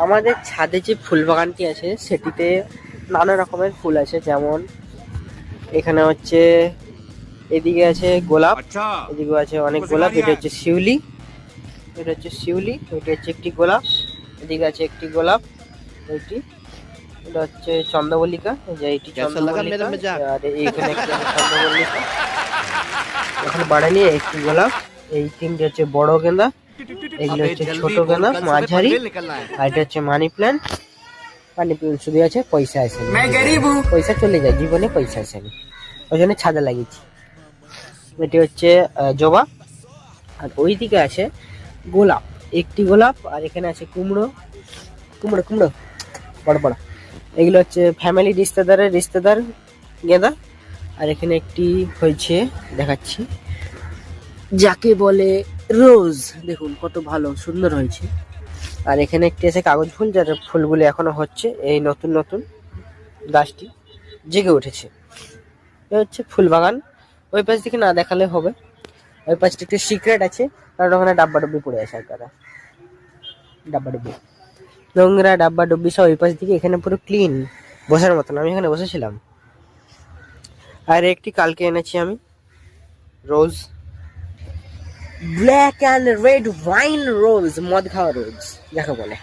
আমাদের ছাদে যে ফুল বাগানটি আছে সেটিতে নানা রকমের ফুল আছে, যেমন এখানে হচ্ছে এদিকে আছে গোলাপ, এদিকে আছে অনেক গোলাপ, এটা হচ্ছে শিউলি, এটা হচ্ছে শিউলি, এটা হচ্ছে একটি গোলাপ, এদিকে আছে একটি গোলাপ, এইটি এটা হচ্ছে চন্দ্রমল্লিকা, যে এইটি চন্দ্রমল্লিকা, আর এইখানে একটি আছে চন্দ্রমল্লিকা, এখানে বাড়ানি একটি গোলাপ, এই তিনটে হচ্ছে বড় গেঁদা, এগুলো হচ্ছে ছোট গেঁদা মাঝারি, আর এটা হচ্ছে মানি প্ল্যান্ট। মানি প্ল্যান্ট শুধু আছে, পয়সা আসেনি, পয়সা চলে যায়, জীবনে পয়সা আসেনি, ওই জন্য ছাদে লাগিয়েছি। এটি হচ্ছে জবা, আর ওই দিকে আছে গোলাপ, একটি গোলাপ, আর এখানে আছে কুমড়ো, কুমড়ো কুমড়ো বড় বড়, এগুলো হচ্ছে ফ্যামিলি রিশতেদার গেঁদা। আর এখানে একটি হয়েছে দেখাচ্ছি, যাকে বলে রোজ, দেখুন কত ভালো সুন্দর হয়েছে। আর এখানে একটি আছে কাগজ ফুল, যার ফুলগুলি এখনো হচ্ছে, এই নতুন নতুন গাছটি জেগে উঠেছে। এ হচ্ছে ফুল বাগান। ওই পাশ দিকে না দেখালে হবে, ওই পাশটা একটু সিক্রেট আছে, কারণ ওখানে ডাব্বা ডুব্বি পড়ে আছে, আর ডাব্বা ডুব্বি নোংরা ডাব্বা ডুব্বি সব ওই পাশ দিকে, এখানে পুরো ক্লিন বসার মতন। আমি এখানে বসেছিলাম। আর একটি কালকে এনেছি আমি রোজ, ব্ল্যাক অ্যান্ড রেড ওয়াইন রোজ, মদ খাওয়া রোজ যাকে বলে।